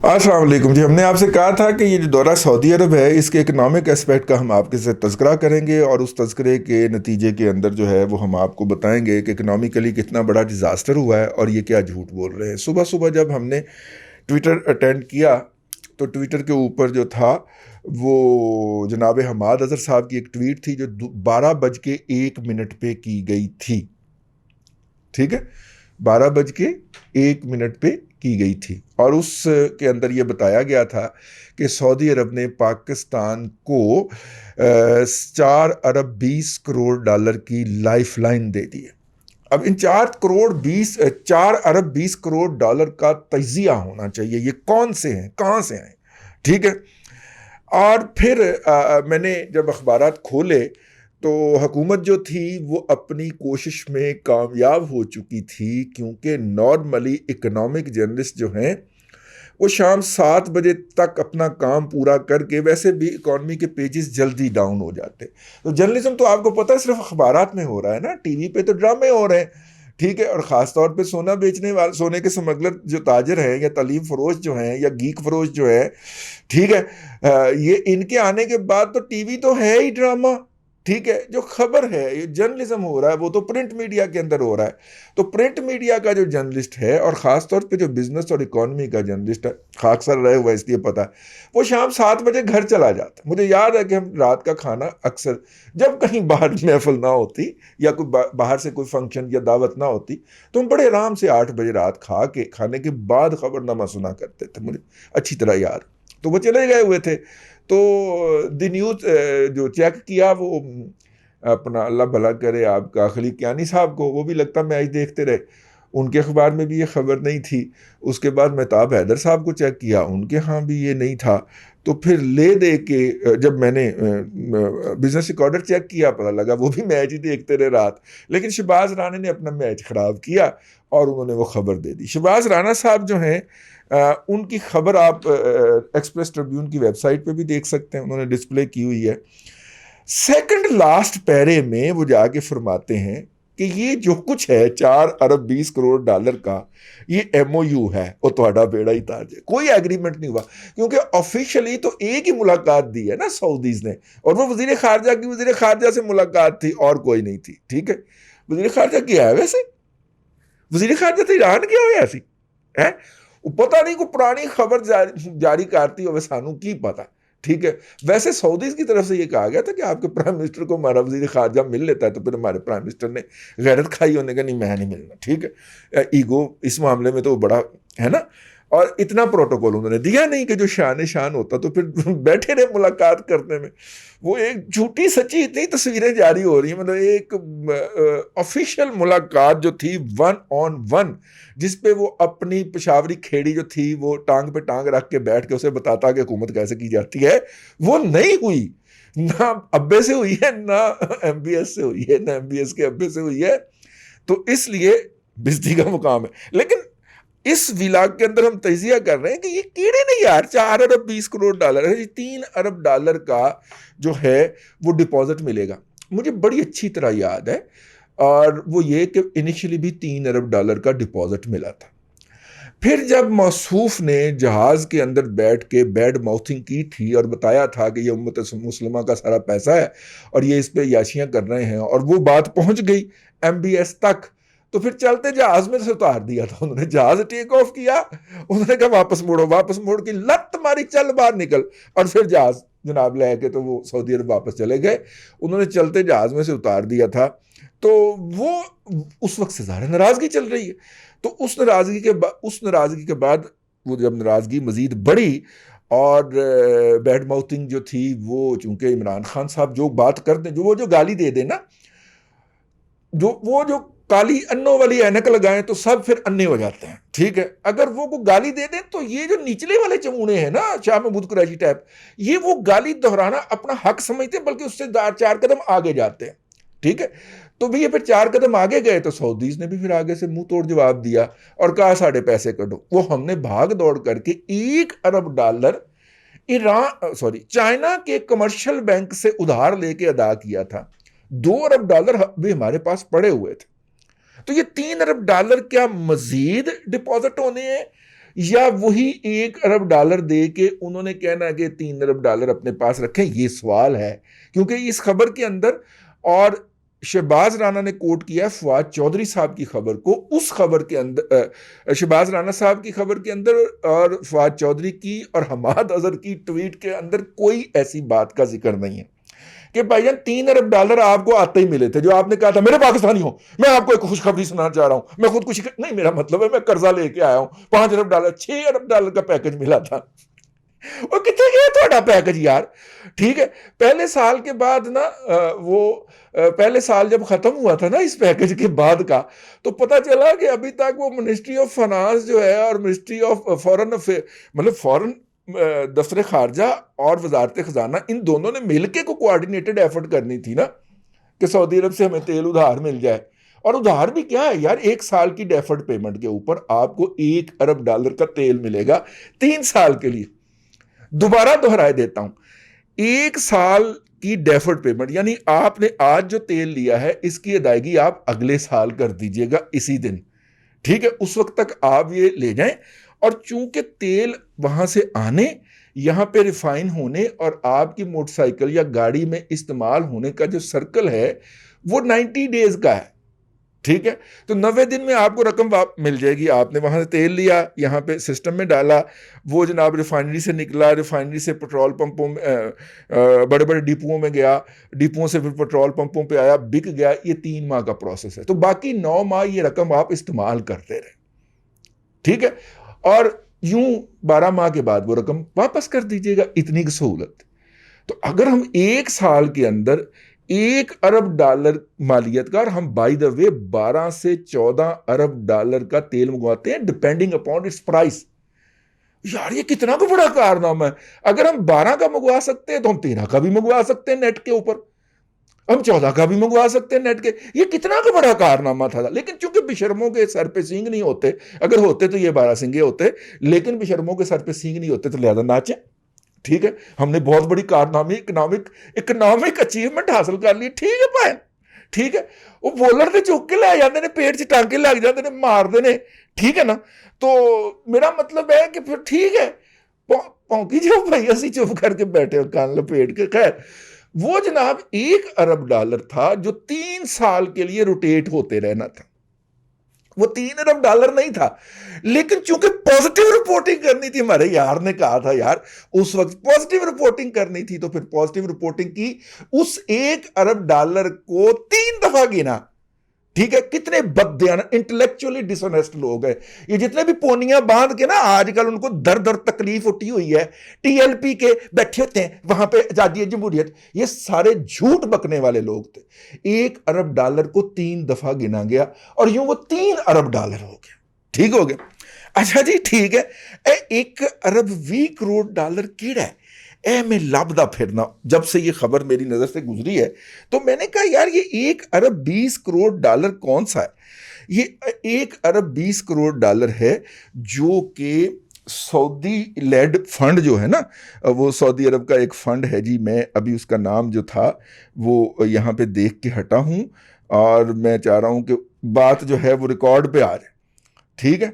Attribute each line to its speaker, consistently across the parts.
Speaker 1: अस्सलाम वालेकुम जी। हमने आपसे कहा था कि ये जो दौरा सऊदी अरब है इसके इकनॉमिक एस्पेक्ट का हम आपके साथ तज़किरा करेंगे और उस तज़किरे के नतीजे के अंदर जो है वो हम आपको बताएंगे कि इकनॉमिकली कितना बड़ा डिज़ास्टर हुआ है और ये क्या झूठ बोल रहे हैं। सुबह सुबह जब हमने ट्विटर अटेंड किया तो ट्विटर के ऊपर जो था वो जनाब हमाद अज़हर साहब की एक ट्वीट थी जो 12 बज के 1 मिनट पे की गई थी। ठीक है, 12 बज के 1 मिनट पे की गई थी और उस के अंदर ये बताया गया था कि सऊदी अरब ने पाकिस्तान को 4 अरब 20 करोड़ डॉलर की लाइफलाइन दे दी है। अब इन 4 अरब 20 करोड़ डॉलर का तजिया होना चाहिए, ये कौन से हैं, कहाँ से हैं। ठीक है, और फिर मैंने जब अखबारात खोले तो हुकूमत जो थी वो अपनी कोशिश में कामयाब हो चुकी थी, क्योंकि नॉर्मली इकोनॉमिक जर्नलिस्ट जो हैं वो शाम 7 बजे तक अपना काम पूरा करके, वैसे भी इकॉनमी के पेजेस जल्दी डाउन हो जाते। तो जर्नलिज्म तो आपको पता है सिर्फ अखबारात में हो रहा है ना, टीवी पे तो ड्रामे हो रहे हैं। ठीक है, और ख़ास तौर पे सोना बेचने वाले, सोने के स्मगलर जो ताजर हैं या तलीम फरोश जो हैं या गीक फरोश जो है, ठीक है, ये इनके आने के बाद तो टीवी तो है ही ड्रामा। ठीक है, जो खबर है, ये जर्नलिज्म हो रहा है वो तो प्रिंट मीडिया के अंदर हो रहा है। तो प्रिंट मीडिया का जो जर्नलिस्ट है और ख़ास तौर पे जो बिजनेस और इकोनॉमी का जर्नलिस्ट है, खाकसर रहे हुआ इसलिए पता है, वो शाम 7 बजे घर चला जाता। मुझे याद है कि हम रात का खाना अक्सर, जब कहीं बाहर महफिल ना होती या कोई बाहर से कोई फंक्शन या दावत ना होती, तो हम बड़े आराम से 8 बजे रात खाने के बाद खबरनामा सुना करते थे, मुझे अच्छी तरह याद। तो वो चले गए हुए थे, तो द न्यूज़ जो चेक किया वो अपना अल्लाह भला करे आपका खलीक कियानी साहब को, वो भी लगता मैच देखते रहे, उनके अखबार में भी ये खबर नहीं थी। उसके बाद मेहताब हैदर साहब को चेक किया, उनके यहाँ भी ये नहीं था। तो फिर ले दे के जब मैंने बिजनेस रिकॉर्डर चेक किया, पता लगा वो भी मैच ही देखते रहे रात। लेकिन शहबाज राना ने अपना मैच ख़राब किया और उन्होंने वो खबर दे दी। शहबाज राना साहब जो हैं, उनकी खबर आप एक्सप्रेस ट्रिब्यून की वेबसाइट पे भी देख सकते हैं, उन्होंने डिस्प्ले की हुई है। सेकंड लास्ट पैरे में वो जाके फरमाते हैं कि ये जो कुछ है 4 अरब 20 करोड़ डॉलर का, ये MOU है, वो थोड़ा बेड़ा ही ताज है, कोई एग्रीमेंट नहीं हुआ। क्योंकि ऑफिशियली तो एक ही मुलाकात दी है ना सऊदीज ने, और वो वजीर खारजा से मुलाकात थी और कोई नहीं थी। ठीक है, वजीर खारजा क्या है वैसे, वजीर खारजा तो ईरान गया हो ऐसी है, पता नहीं, को पुरानी खबर जारी करती हो, सानू की पता। ठीक है, वैसे सऊदीज की तरफ से ये कहा गया था कि आपके प्राइम मिनिस्टर को हमारा वजीर खारजा मिल लेता है, तो फिर हमारे प्राइम मिनिस्टर ने गैरत खाई होने का, नहीं मैं नहीं मिलना। ठीक है, ईगो इस मामले में तो बड़ा है ना, और इतना प्रोटोकॉल उन्होंने दिया नहीं कि जो शान होता तो फिर बैठे रहे मुलाकात करने में। वो एक झूठी सच्ची इतनी तस्वीरें जारी हो रही हैं, मतलब एक ऑफिशियल मुलाकात जो थी 1-on-1, जिसपे वो अपनी पेशावरी खेड़ी जो थी वो टांग पे टांग रख के बैठ के उसे बताता कि हुकूमत कैसे की जाती है, वो नहीं हुई। ना अब्बे से हुई है, ना MBS से हुई है, ना MBS के अब्बे से हुई है। तो इसलिए बेइज्जती का मुकाम है। लेकिन इस विलाग के अंदर हम तजिया कर रहे हैं कि ये कीड़े नहीं यार, 4 अरब 20 करोड़ डॉलर है, 3 अरब डॉलर का जो है वो डिपॉजिट मिलेगा। मुझे बड़ी अच्छी तरह याद है, और वो ये कि इनिशियली भी 3 अरब डॉलर का डिपॉजिट मिला था। फिर जब मौसूफ ने जहाज के अंदर बैठ के बैड माउथिंग की थी और बताया था कि ये उम्मत मुस्लिमा का सारा पैसा है और ये इस पे याशियां कर रहे हैं, और वो बात पहुंच गई MBS तक, तो फिर चलते जहाज में से उतार दिया था उन्होंने। जहाज टेक ऑफ किया, उन्होंने कहा वापस मोड़ो, वापस मोड़ के लत मारी, चल बाहर निकल, और फिर जहाज जनाब लेके तो वो सऊदी अरब वापस चले गए। उन्होंने चलते जहाज में से उतार दिया था। तो वो उस वक्त से ज़्यादा नाराजगी चल रही है। तो उस नाराजगी के बाद वो जब नाराजगी मजीद बढ़ी और बैड माउथिंग जो थी, वो चूंकि इमरान खान साहब जो बात करते, जो गाली दे देना, जो काली अन्नों वाली ऐनक लगाएं तो सब फिर अन्ने हो जाते हैं। ठीक है, अगर वो को गाली दे दें तो ये जो निचले वाले चमूने हैं ना, शाह महमूद कुरैशी टाइप, ये वो गाली दोहराना अपना हक समझते हैं, बल्कि उससे 4 कदम आगे जाते हैं। ठीक है, तो भी ये फिर 4 कदम आगे गए तो सऊदीज ने भी फिर आगे से मुंह तोड़ जवाब दिया और कहा साढ़े पैसे कटो। वो हमने भाग दौड़ करके 1 अरब डॉलर चाइना के कमर्शियल बैंक से उधार लेके अदा किया था। 2 अरब डॉलर भी हमारे पास पड़े हुए थे। तो ये 3 अरब डॉलर क्या मजीद डिपॉजिट होने हैं, या वही $1 अरब दे के उन्होंने कहना कि $3 अरब अपने पास रखें? ये सवाल है, क्योंकि इस खबर के अंदर, और शहबाज राना ने कोट किया है फवाद चौधरी साहब की खबर को, उस खबर के अंदर शहबाज राना साहब की खबर के अंदर और फवाद चौधरी की और हमाद अजहर की ट्वीट के अंदर कोई ऐसी बात का जिक्र नहीं है कि भाईजान $3 अरब आपको आते ही मिले थे, जो आपने कहा था मेरे पाकिस्तानी हो, मैं आपको एक खुशखबरी सुनाना चाह रहा हूं, मैं खुदकुशी नहीं, मेरा मतलब है मैं कर्जा लेके आया हूं, $5 अरब, $6 अरब का पैकेज मिला था। और कितने गया थोड़ा पैकेज यार? ठीक है, पहले साल के बाद ना पहले साल जब खत्म हुआ था ना इस पैकेज के बाद का, तो पता चला कि अभी तक वो मिनिस्ट्री ऑफ फाइनेंस जो है और मिनिस्ट्री ऑफ फॉरेन अफेयर, मतलब फॉरेन दफ्तर खारजा और वजारत खजाना, इन दोनों ने मिलकर को कोऑर्डिनेटेड एफर्ट करनी थी ना कि सऊदी अरब से हमें तेल उधार मिल जाए। और उधार भी क्या है यार, 1 साल की डेफर्ड पेमेंट के ऊपर आपको $1 अरब का तेल मिलेगा 3 साल के लिए। दोबारा दोहराए देता हूं, 1 साल की डेफर्ड पेमेंट, यानी आपने आज जो तेल लिया है इसकी अदायगी आप अगले साल कर दीजिएगा इसी दिन। ठीक है, उस वक्त तक आप ये ले जाएं। और चूंकि तेल वहां से आने, यहां पे रिफाइन होने और आपकी मोटरसाइकिल या गाड़ी में इस्तेमाल होने का जो सर्कल है वो 90 डेज का है। ठीक है, तो 90 दिन में आपको रकम मिल जाएगी। आपने वहां से तेल लिया, यहाँ पे सिस्टम में डाला, वो जनाब रिफाइनरी से निकला, रिफाइनरी से पेट्रोल पंपों में बड़े बड़े डिपुओं में गया, डिपुओं से फिर पेट्रोल पंपों पे आया, बिक गया। ये 3 माह का प्रोसेस है। तो बाकी 9 माह ये रकम आप इस्तेमाल करते रहे। ठीक है, और यूं 12 माह के बाद वो रकम वापस कर दीजिएगा। इतनी की सहूलत। तो अगर हम 1 साल के अंदर $1 अरब मालियत का, और हम बाय द वे 12 से $14 अरब का तेल मंगवाते हैं डिपेंडिंग अपॉन इट्स प्राइस। यार ये कितना को बड़ा कारनामा है। अगर हम 12 का मंगवा सकते हैं तो हम 13 का भी मंगवा सकते हैं नेट के ऊपर, हम 14 का भी मंगवा सकते हैं नेट के। ये कितना का बड़ा कारनामा था। लेकिन चूंकि बेशर्मों के सर पे सींग नहीं होते, अगर होते तो ये 12 सिंगे होते, लेकिन बेशर्मों के सर पे सींग नहीं होते तो लिहाजा नाचे। ठीक है, हमने बहुत बड़ी कारनामी इकोनॉमिक अचीवमेंट हासिल कर ली। ठीक है भाई, ठीक है, वो बॉलर ते चुक के लै जाते ने, पेट च टांके लग जाते ने, मारते ने। ठीक है ना, तो मेरा मतलब है कि फिर ठीक है, भौंकी जाओ भाई, असि चुप करके बैठे कान लपेट के। खैर, वो जनाब $1 अरब था जो 3 साल के लिए रोटेट होते रहना था। वो $3 अरब नहीं था, लेकिन चूंकि पॉजिटिव रिपोर्टिंग करनी थी, हमारे यार ने कहा था यार उस वक्त पॉजिटिव रिपोर्टिंग करनी थी, तो फिर पॉजिटिव रिपोर्टिंग की। उस $1 अरब को 3 दफा गिना। ठीक है, कितने बददियाना इंटेलेक्चुअली डिसऑनेस्ट लोग हैं ये। जितने भी पोनियां बांध के ना आजकल उनको दर दर तकलीफ उठी हुई है, टीएलपी के बैठे होते हैं वहां पे आजादी जमहूरियत, ये सारे झूठ बकने वाले लोग थे। $1 अरब को 3 दफा गिना गया और यूं वो $3 अरब हो गया। ठीक हो गया। अच्छा जी, ठीक है, $1 अरब 20 करोड़ कीड़ा है मैं लभदा फिरना। जब से ये खबर मेरी नजर से गुजरी है तो मैंने कहा यार ये $1 अरब 20 करोड़ कौन सा है? ये $1 अरब 20 करोड़ है जो कि सऊदी लेड फंड जो है ना, वो सऊदी अरब का एक फंड है जी। मैं अभी उसका नाम जो था वो यहाँ पे देख के हटा हूँ और मैं चाह रहा हूँ कि बात जो है वो रिकॉर्ड पे आ जाए। ठीक है,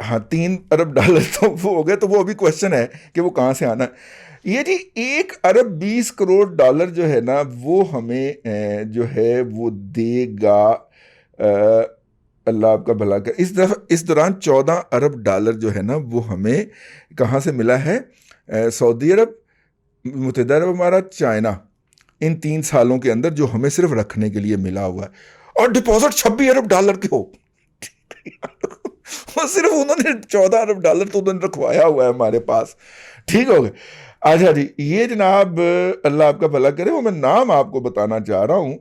Speaker 1: हाँ, $3 अरब तो वो हो गए। तो वो अभी क्वेश्चन है कि वो कहाँ से आना है। ये जी $1 अरब 20 करोड़ जो है ना, वो हमें जो है वो देगा, अल्लाह आपका भला कर। इस दौरान $14 अरब जो है ना वो हमें कहाँ से मिला है? सऊदी अरब, मुत्तहिदा अरब अमारात, चाइना, इन 3 सालों के अंदर जो हमें सिर्फ रखने के लिए मिला हुआ है। और डिपॉजिट $26 अरब के हो। वो सिर्फ उन्होंने $14 तो उन्होंने रखवाया हुआ है हमारे पास। ठीक हो गए। अच्छा जी, ये जनाब अल्लाह आपका भला करे, वो मैं नाम आपको बताना चाह रहा हूँ।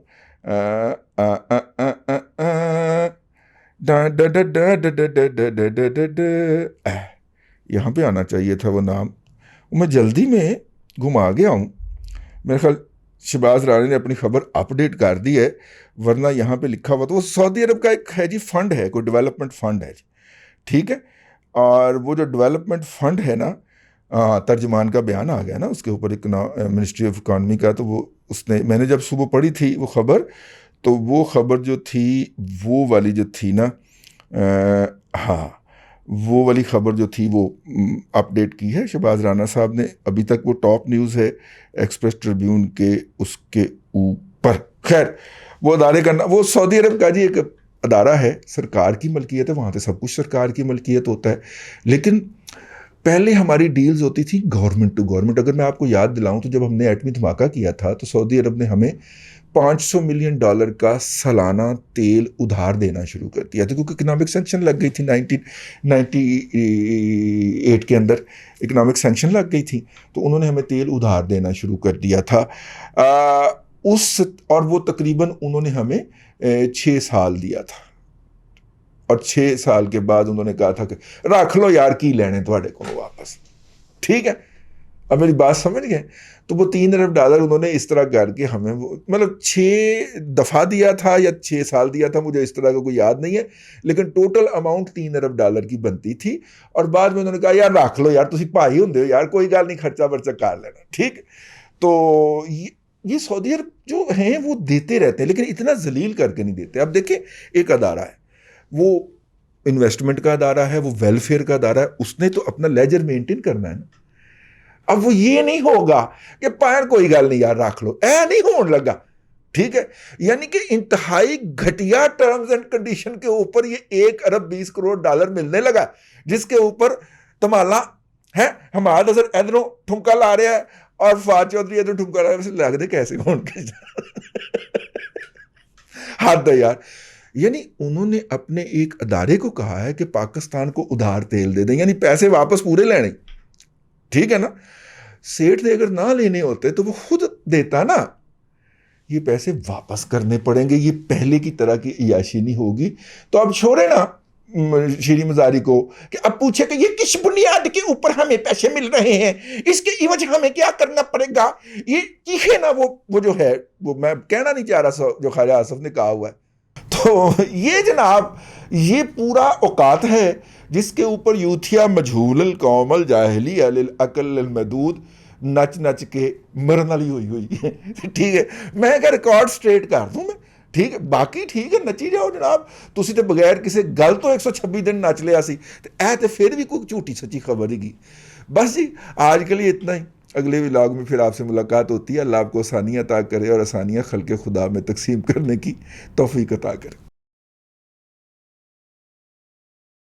Speaker 1: यहाँ पे आना चाहिए था वो नाम, मैं जल्दी में घुमा गया हूँ। मेरे ख्याल शहबाज राना ने अपनी खबर अपडेट कर दी है, वरना यहाँ पे लिखा हुआ तो वो सऊदी अरब का एक है जी, फंड है, कोई डेवलपमेंट फंड है जी। ठीक है, और वो जो डेवलपमेंट फंड है ना, तर्जुमान का बयान आ गया ना उसके ऊपर, एक मिनिस्ट्री ऑफ इकॉनमी का। तो वो उसने, मैंने जब सुबह पढ़ी थी वो खबर, तो वो खबर जो थी वो वाली जो थी ना, हाँ, वो वाली खबर जो थी वो अपडेट की है शहबाज राना साहब ने। अभी तक वो टॉप न्यूज़ है एक्सप्रेस ट्रिब्यून के उसके ऊपर। खैर, वो अदारे का वो सऊदी अरब का जी एक अदारा है, सरकार की मलकियत है, वहाँ पे सब कुछ सरकार की मलकियत होता है। लेकिन पहले हमारी डील्स होती थी गवर्नमेंट टू गवर्नमेंट। अगर मैं आपको याद दिलाऊं तो जब हमने एटमी धमाका किया था तो सऊदी अरब ने हमें $500 मिलियन का सालाना तेल उधार देना शुरू कर दिया था, क्योंकि इकोनॉमिक सैंक्शन लग गई थी 1998 के अंदर इकोनॉमिक सैंक्शन लग गई थी, तो उन्होंने हमें तेल उधार देना शुरू कर दिया था। और वो तकरीबन उन्होंने हमें 6 साल दिया था, और 6 साल के बाद उन्होंने कहा था कि रख लो यार, की लेने थोड़े को वापस। ठीक है, अब मेरी बात समझ गए। तो वो $3 अरब उन्होंने इस तरह करके हमें वो मतलब 6 दफ़ा दिया था या 6 साल दिया था, मुझे इस तरह का कोई याद नहीं है, लेकिन टोटल अमाउंट $3 अरब की बनती थी। और बाद में उन्होंने कहा यार रख लो यार, तुम भाई होंगे हो यार, कोई गल नहीं, खर्चा वर्चा कर लेना। ठीक, तो ये सऊदी अरब जो हैं वो देते रहते हैं, लेकिन इतना जलील करके नहीं देते। अब देखिए, एक अदारा है, वो इन्वेस्टमेंट का अदारा है, वो वेलफेयर का अदारा है, उसने तो अपना लेजर मेंटेन करना है ना। अब वो ये नहीं होगा कि पायर कोई गल नहीं यार रख लो, ऐ नहीं होने लगा। ठीक है, यानी कि इंतहाई घटिया टर्म्स एंड कंडीशन के ऊपर ये $1 अरब 20 करोड़ मिलने लगा, जिसके ऊपर तमाला है हमारा नजर इधरों ठुमका ला रहा है और फाज चौधरी इधर ठुमका ला रहा है। लगते कैसे होने हद है यार। यानी उन्होंने अपने एक अदारे को कहा है कि पाकिस्तान को उधार तेल दे दें, यानी पैसे वापस पूरे लेने। ठीक है ना, सेठ ने अगर ना लेने होते तो वो खुद देता ना, ये पैसे वापस करने पड़ेंगे, ये पहले की तरह की इयाशी नहीं होगी। तो अब छोड़े ना श्री मजारी को कि अब पूछे कि ये किस बुनियाद के ऊपर हमें पैसे मिल रहे हैं, इसके इवज हमें क्या करना पड़ेगा, ये चीखे ना वो जो है, वो मैं कहना नहीं चाह रहा जो ख्वाजा आसफ ने कहा हुआ है। तो ये जनाब, ये पूरा औकात है जिसके ऊपर यूथिया मजहूल कौमल जाहिली अकल मदूद नच नच के मरन वाली हुई है। ठीक है, मैं क्या रिकॉर्ड स्ट्रेट कर दूं मैं। ठीक है, बाकी ठीक है, नची जाओ जनाब, तुसी तो बगैर किसी गल तो 126 दिन नच लिया सी, ऐ तो फिर भी कोई झूठी सच्ची खबर ही। बस जी, आज के लिए इतना ही। अगले व्लॉग में फिर आपसे मुलाकात होती है। अल्लाह आपको आसानियाँ अता करे और आसानियाँ खल्क़े खुदा में तकसीम करने की तौफीक अता करे।